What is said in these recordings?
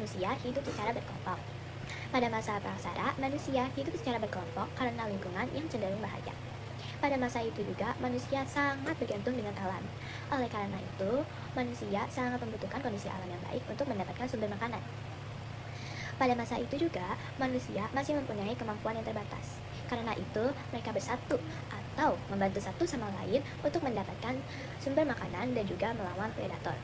manusia hidup secara berkelompok. Pada masa prasejarah, manusia hidup secara berkelompok karena lingkungan yang cenderung bahaya. Pada masa itu juga, manusia sangat bergantung dengan alam. Oleh karena itu, manusia sangat membutuhkan kondisi alam yang baik untuk mendapatkan sumber makanan. Pada masa itu juga, manusia masih mempunyai kemampuan yang terbatas. Karena itu, mereka bersatu atau membantu satu sama lain untuk mendapatkan sumber makanan dan juga melawan predator.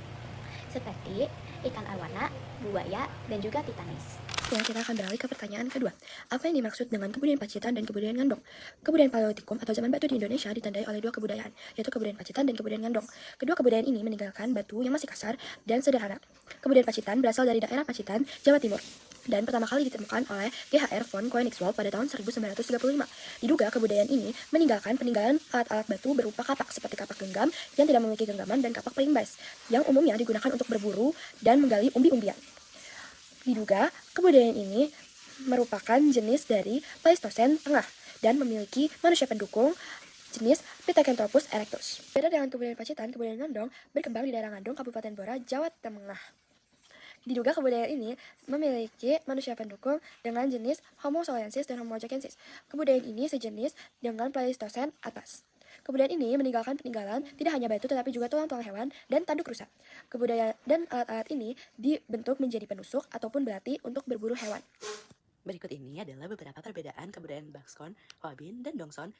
Seperti ikan arwana, buaya, dan juga titanis. Ya, kita akan beralih ke pertanyaan kedua. Apa yang dimaksud dengan kebudayaan Pacitan dan kebudayaan Ngandong? Kebudayaan Paleolitikum atau zaman batu di Indonesia ditandai oleh dua kebudayaan, yaitu kebudayaan Pacitan dan kebudayaan Ngandong. Kedua kebudayaan ini meninggalkan batu yang masih kasar dan sederhana. Kebudayaan Pacitan berasal dari daerah Pacitan, Jawa Timur, dan pertama kali ditemukan oleh G.H.R. von Koenigswald pada tahun 1935. Diduga kebudayaan ini meninggalkan peninggalan alat-alat batu berupa kapak seperti kapak genggam yang tidak memiliki genggaman dan kapak pelimbas, yang umumnya digunakan untuk berburu dan menggali umbi-umbian. Diduga, kebudayaan ini merupakan jenis dari Pleistosen Tengah dan memiliki manusia pendukung jenis Pithecanthropus erectus. Beda dengan kebudayaan Pacitan, kebudayaan Ngandong berkembang di daerah Ngandong, Kabupaten Blora, Jawa Tengah. Diduga kebudayaan ini memiliki manusia pendukung dengan jenis Homo saulensis dan Homo jacensis. Kebudayaan ini sejenis dengan Pleistosen atas. Kebudayaan ini meninggalkan peninggalan tidak hanya batu tetapi juga tulang-tulang hewan dan tanduk rusa. Kebudayaan dan alat-alat ini dibentuk menjadi penusuk ataupun belati untuk berburu hewan. Berikut ini adalah beberapa perbedaan kebudayaan Bakson, Hoabin, dan Dongson.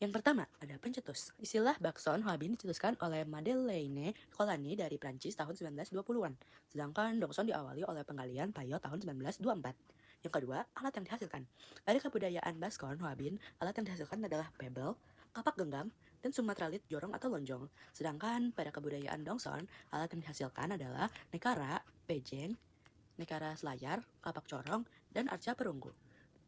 Yang pertama, ada pencetus. Istilah Bakson Hoabin dicetuskan oleh Madeleine Colany dari Prancis tahun 1920-an, sedangkan Dongson diawali oleh penggalian Payot tahun 1924. Yang kedua, alat yang dihasilkan. Pada kebudayaan Bakson Hoabin, alat yang dihasilkan adalah pebble, kapak genggam, dan sumatralit jorong atau lonjong. Sedangkan pada kebudayaan Dongson, alat yang dihasilkan adalah nekara, pejeng, nekara selayar, kapak corong, dan arca perunggu.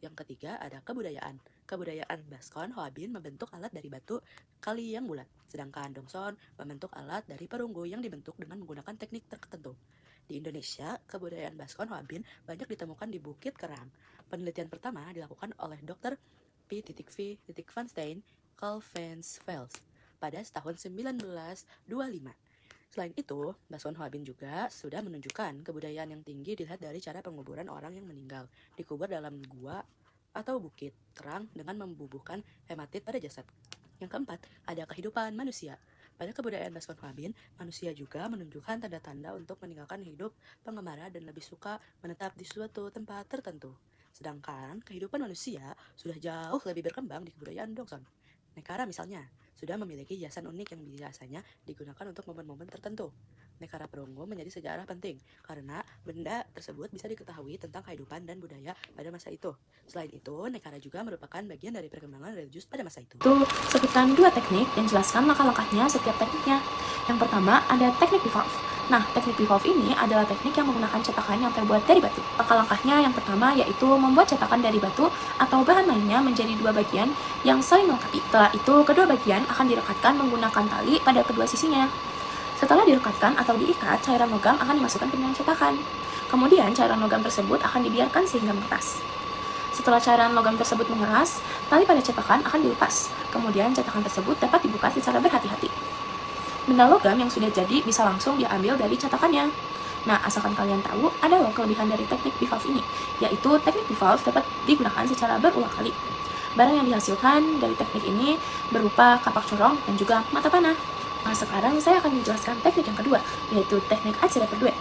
Yang ketiga ada kebudayaan. Kebudayaan Baskon Hoabin membentuk alat dari batu kali yang bulat, sedangkan Dongson membentuk alat dari perunggu yang dibentuk dengan menggunakan teknik tertentu. Di Indonesia, kebudayaan Baskon Hoabin banyak ditemukan di Bukit Kerang. Penelitian pertama dilakukan oleh Dr. P. V. Van Steen Kalvensfels pada tahun 1925. Selain itu, Baskon Hoabin juga sudah menunjukkan kebudayaan yang tinggi dilihat dari cara penguburan orang yang meninggal, dikubur dalam gua atau bukit kerang dengan membubuhkan hematit pada jasad. Yang keempat, ada kehidupan manusia. Pada kebudayaan Baskon Hoabin, manusia juga menunjukkan tanda-tanda untuk meninggalkan hidup pengemara dan lebih suka menetap di suatu tempat tertentu. Sedangkan kehidupan manusia sudah jauh lebih berkembang di kebudayaan Dongson. Nekara misalnya, sudah memiliki hiasan unik yang biasanya digunakan untuk momen-momen tertentu. Nekara perunggu menjadi sejarah penting, karena benda tersebut bisa diketahui tentang kehidupan dan budaya pada masa itu. Selain itu, nekara juga merupakan bagian dari perkembangan religius pada masa itu. Sebutkan dua teknik dan jelaskan langkah-langkahnya setiap tekniknya. Yang pertama, ada teknik bivalve. Nah, teknik bivalve ini adalah teknik yang menggunakan cetakan yang terbuat dari batu. Langkah-langkahnya yang pertama yaitu membuat cetakan dari batu atau bahan lainnya menjadi dua bagian yang saling melengkapi. Setelah itu, kedua bagian akan direkatkan menggunakan tali pada kedua sisinya. Setelah direkatkan atau diikat, cairan logam akan dimasukkan ke dalam cetakan. Kemudian, cairan logam tersebut akan dibiarkan sehingga mengeras. Setelah cairan logam tersebut mengeras, tali pada cetakan akan dilepas. Kemudian, cetakan tersebut dapat dibuka secara berhati-hati. Benda logam yang sudah jadi bisa langsung diambil dari cetakannya. Nah, asalkan kalian tahu, ada loh kelebihan dari teknik bivalve ini, yaitu teknik bivalve dapat digunakan secara berulang kali. Barang yang dihasilkan dari teknik ini berupa kapak corong dan juga mata panah. Nah, sekarang saya akan menjelaskan teknik yang kedua, yaitu teknik acera perdue.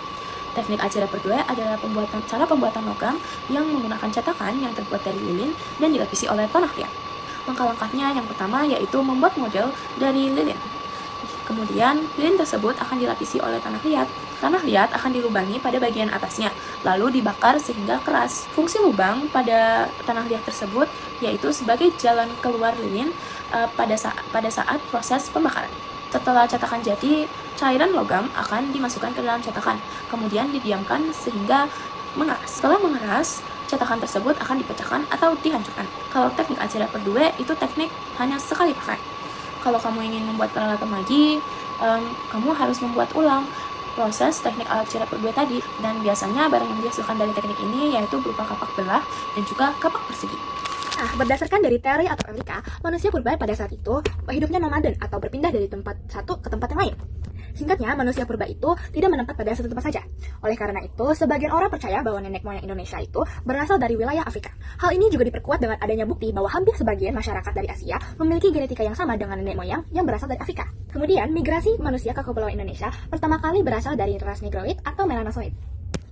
Teknik acera perdue adalah cara pembuatan logam yang menggunakan cetakan yang terbuat dari lilin dan dilapisi oleh tanah liat. Langkah-langkahnya yang pertama yaitu membuat model dari lilin. Kemudian, lilin tersebut akan dilapisi oleh tanah liat. Tanah liat akan dilubangi pada bagian atasnya, lalu dibakar sehingga keras. Fungsi lubang pada tanah liat tersebut yaitu sebagai jalan keluar lilin pada saat proses pembakaran. Setelah cetakan jadi, cairan logam akan dimasukkan ke dalam cetakan, kemudian didiamkan sehingga mengeras. Setelah mengeras, cetakan tersebut akan dipecahkan atau dihancurkan. Kalau teknik acera perdue itu teknik hanya sekali pakai. Kalau kamu ingin membuat peralatan lagi, kamu harus membuat ulang proses teknik acera perdue tadi. Dan biasanya barang yang dihasilkan dari teknik ini yaitu berupa kapak belah dan juga kapak persegi. Nah, berdasarkan dari teori atau Eureka, manusia purba pada saat itu hidupnya nomaden atau berpindah dari tempat satu ke tempat yang lain. Singkatnya, manusia purba itu tidak menetap pada satu tempat saja. Oleh karena itu, sebagian orang percaya bahwa nenek moyang Indonesia itu berasal dari wilayah Afrika. Hal ini juga diperkuat dengan adanya bukti bahwa hampir sebagian masyarakat dari Asia memiliki genetika yang sama dengan nenek moyang yang berasal dari Afrika. Kemudian, migrasi manusia ke Kepulauan Indonesia pertama kali berasal dari ras Negroid atau Melanosoid.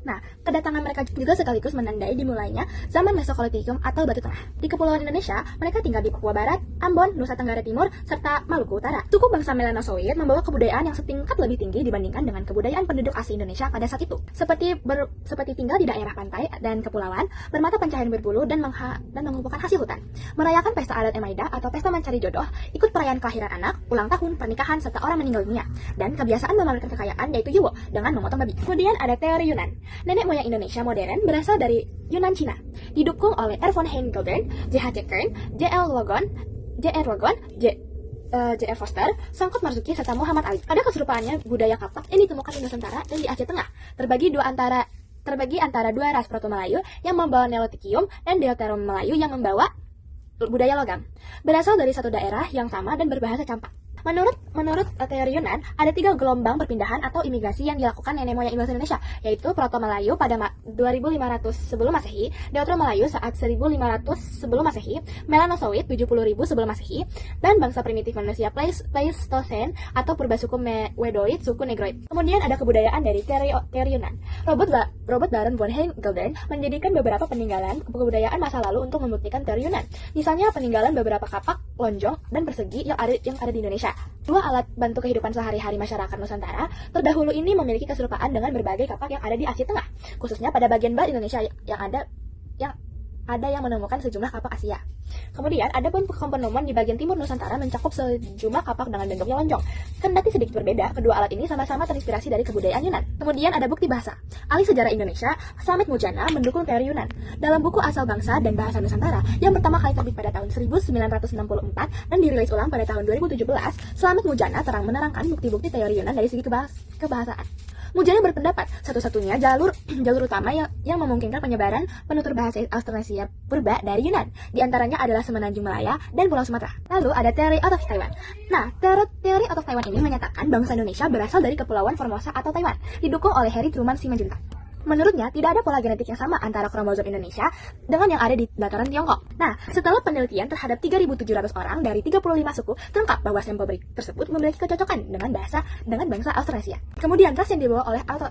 Nah, kedatangan mereka juga sekaligus menandai dimulainya zaman Mesozoikum atau Batu Tengah. Di Kepulauan Indonesia, mereka tinggal di Papua Barat, Ambon, Nusa Tenggara Timur, serta Maluku Utara. Suku bangsa Melanosoid membawa kebudayaan yang setingkat lebih tinggi dibandingkan dengan kebudayaan penduduk asli Indonesia pada saat itu. Seperti tinggal di daerah pantai dan kepulauan, bermata pencahayaan berbulu dan mengumpulkan hasil hutan. Merayakan pesta adat Emaida atau pesta mencari jodoh, ikut perayaan kelahiran anak, ulang tahun, pernikahan, serta orang meninggal dunia. Dan kebiasaan memamerkan kekayaan yaitu yuwo dengan memotong babi. Kemudian ada teori Yunan. Nenek moyang Indonesia modern berasal dari Yunan Cina, didukung oleh R. von Heijden, J.H.C. Kern, J.R. Logan, J.R. Foster, Sangkut Marzuki, serta Muhammad Ali. Ada keserupaannya budaya Kapak yang ditemukan di Nusantara dan di Aceh Tengah, terbagi antara dua ras Proto-Melayu yang membawa Neolitikum dan Deutero-Melayu yang membawa budaya logam. Berasal dari satu daerah yang sama dan berbahasa campak. Menurut teori Yunan, ada 3 gelombang perpindahan atau imigrasi yang dilakukan nenek moyang Indonesia, yaitu Proto-Melayu pada 2500 sebelum Masehi, Deutero-Melayu saat 1500 sebelum Masehi, Melanosoid 70.000 sebelum Masehi, dan bangsa primitif manusia Pleistocene atau purba suku Wedoid, suku Negroid. Kemudian ada kebudayaan dari teori Yunan. Robert Baron von Heijden menjadikan beberapa peninggalan kebudayaan masa lalu untuk membuktikan teori Yunan. Misalnya peninggalan beberapa kapak, lonjong, dan persegi yang ada di Indonesia. Dua alat bantu kehidupan sehari-hari masyarakat Nusantara terdahulu ini memiliki keserupaan dengan berbagai kapak yang ada di Asia Tengah, khususnya pada bagian barat Indonesia yang ada yang menemukan sejumlah kapak Asia. Kemudian, ada pun penemuan di bagian timur Nusantara mencakup sejumlah kapak dengan bentuk yang lonjong. Kendati sedikit berbeda, kedua alat ini sama-sama terinspirasi dari kebudayaan Yunan. Kemudian ada bukti bahasa. Ahli sejarah Indonesia, Samit Mujana, mendukung teori Yunan. Dalam buku Asal Bangsa dan Bahasa Nusantara, yang pertama kali terbit pada tahun 1964 dan dirilis ulang pada tahun 2017, Samit Mujana menerangkan bukti-bukti teori Yunan dari segi kebahasaan. Mujana berpendapat satu-satunya jalur utama yang memungkinkan penyebaran penutur bahasa Australasia purba dari Yunan. Di antaranya adalah Semenanjung Malaya dan Pulau Sumatera. Lalu ada Theory out of Taiwan. Nah, teori out of Taiwan ini menyatakan bangsa Indonesia berasal dari Kepulauan Formosa atau Taiwan, didukung oleh Harry Truman Simanjuntak. Menurutnya, tidak ada pola genetik yang sama antara kromosom Indonesia dengan yang ada di dataran Tiongkok. Nah, setelah penelitian terhadap 3.700 orang dari 35 suku, terungkap bahwa sampel tersebut memiliki kecocokan dengan bangsa Australasia. Kemudian, ras yang dibawa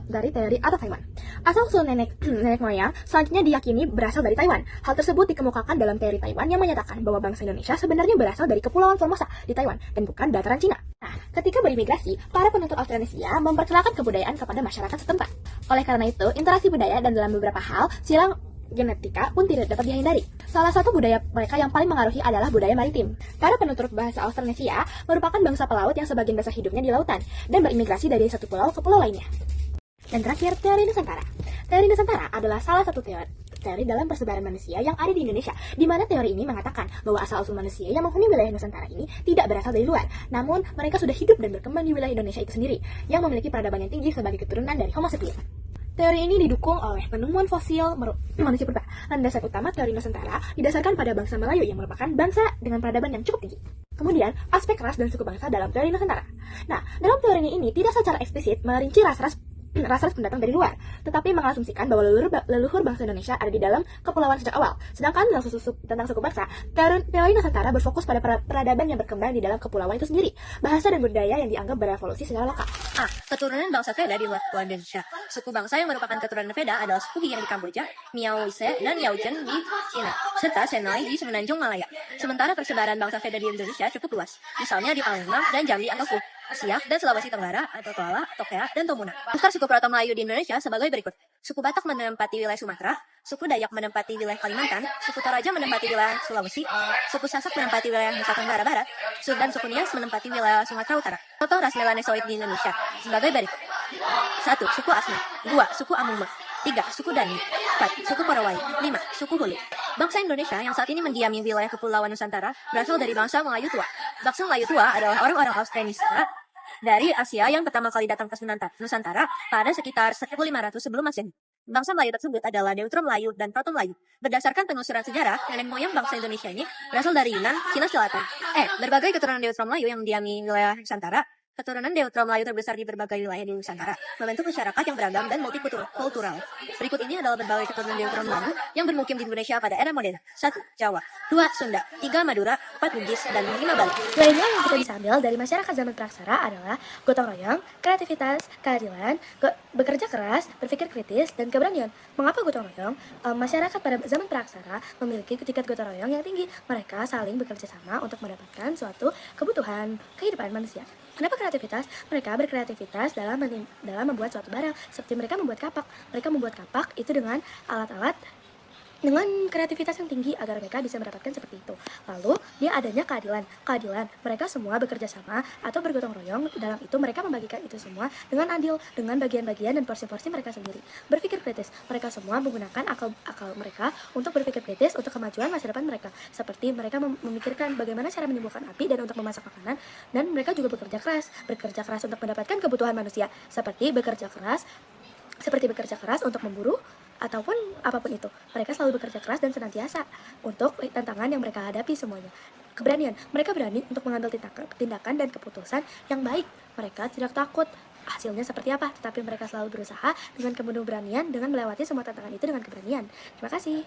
dari teori atau Taiwan. Asal-usul nenek moyang selanjutnya diyakini berasal dari Taiwan. Hal tersebut dikemukakan dalam teori Taiwan yang menyatakan bahwa bangsa Indonesia sebenarnya berasal dari Kepulauan Formosa di Taiwan dan bukan dataran Cina. Nah, ketika berimigrasi, para penutur Australasia memperkenalkan kebudayaan kepada masyarakat setempat. Oleh karena itu, interaksi budaya dan dalam beberapa hal, silang genetika pun tidak dapat dihindari. Salah satu budaya mereka yang paling mengaruhi adalah budaya maritim. Para penutur bahasa Australasia merupakan bangsa pelaut yang sebagian besar hidupnya di lautan dan berimigrasi dari satu pulau ke pulau lainnya. Dan terakhir, teori Nusantara. Teori Nusantara adalah salah satu teori dalam persebaran manusia yang ada di Indonesia, di mana teori ini mengatakan bahwa asal-usul manusia yang menghuni wilayah Nusantara ini tidak berasal dari luar, namun mereka sudah hidup dan berkembang di wilayah Indonesia itu sendiri, yang memiliki peradaban yang tinggi sebagai keturunan dari Homo sapiens. Teori ini didukung oleh penemuan fosil manusia purba. Landasan utama teori Nusantara didasarkan pada bangsa Melayu yang merupakan bangsa dengan peradaban yang cukup tinggi. Kemudian, aspek ras dan suku bangsa dalam teori Nusantara. Nah, dalam teori ini tidak secara eksplisit merinci ras-ras pendatang dari luar, tetapi mengasumsikan bahwa leluhur bangsa Indonesia ada di dalam kepulauan sejak awal. Sedangkan tentang suku bangsa, teori Nusantara berfokus pada peradaban yang berkembang di dalam kepulauan itu sendiri, bahasa dan budaya yang dianggap berevolusi secara lokal. Keturunan bangsa Veda di luar Indonesia. Suku bangsa yang merupakan keturunan Veda adalah suku Giang di Kamboja, Miao Wise dan Yaojen di Cina, serta Senai di Semenanjung Malaya. Sementara persebaran bangsa Veda di Indonesia cukup luas, misalnya di Palembang dan Jambi atau Siak dan Sulawesi Tenggara atau Toala, Tokea, dan Tomuna. Daftar suku Proto-Melayu di Indonesia sebagai berikut. Suku Batak menempati wilayah Sumatera, suku Dayak menempati wilayah Kalimantan, suku Toraja menempati wilayah Sulawesi, suku Sasak menempati wilayah Nusa Tenggara Barat, dan suku Nias menempati wilayah Sumatera Utara. Contoh ras Melanosoid di Indonesia sebagai berikut. 1. Suku Asli. 2. Suku Amungme. 3. Suku Dani. 4. Suku Korowai. 5. Suku Hulu. Bangsa Indonesia yang saat ini mendiami wilayah Kepulauan Nusantara berasal dari bangsa Melayu Tua. Bangsa Melayu Tua adalah orang-orang Australia dari Asia yang pertama kali datang ke Nusantara pada sekitar 1500 sebelum Masehi. Bangsa Melayu tersebut adalah Deutero-Melayu dan Proto-Melayu. Berdasarkan penelusuran sejarah, nenek moyang bangsa Indonesia ini berasal dari Yunan, Cina Selatan. Berbagai keturunan Deutero-Melayu yang mendiami wilayah Nusantara Keturunan Deutero Melayu terbesar di berbagai wilayah di Nusantara, membentuk masyarakat yang beragam dan multikultural. Berikut ini adalah berbagai keturunan Deutero Melayu yang bermukim di Indonesia pada era modern. 1. Jawa. 2. Sunda. 3. Madura. 4. Bugis. Dan 5. Bali. Lainnya yang kita bisa ambil dari masyarakat zaman praksara adalah gotong royong, kreativitas, keadilan, bekerja keras, berpikir kritis, dan keberanian. Mengapa gotong royong? Masyarakat pada zaman praksara memiliki tingkat gotong royong yang tinggi. Mereka saling bekerja sama untuk mendapatkan suatu kebutuhan kehidupan manusia. Kenapa kreativitas? Mereka berkreativitas dalam membuat suatu barang, seperti mereka membuat kapak. Mereka membuat kapak itu dengan alat-alat dengan kreativitas yang tinggi agar mereka bisa mendapatkan seperti itu. Lalu, dia adanya keadilan. Keadilan, mereka semua bekerja sama atau bergotong royong. Dalam itu mereka membagikan itu semua dengan adil, dengan bagian-bagian dan porsi-porsi mereka sendiri. Berpikir kritis, mereka semua menggunakan akal mereka untuk berpikir kritis untuk kemajuan masa depan mereka. Seperti mereka memikirkan bagaimana cara menimbulkan api dan untuk memasak makanan, dan mereka juga bekerja keras untuk mendapatkan kebutuhan manusia, seperti bekerja keras untuk memburu ataupun apapun itu. Mereka selalu bekerja keras dan senantiasa untuk tantangan yang mereka hadapi semuanya. Keberanian, mereka berani untuk mengambil tindakan dan keputusan yang baik. Mereka tidak takut hasilnya seperti apa, tetapi mereka selalu berusaha dengan keberanian dengan melewati semua tantangan itu dengan keberanian. Terima kasih.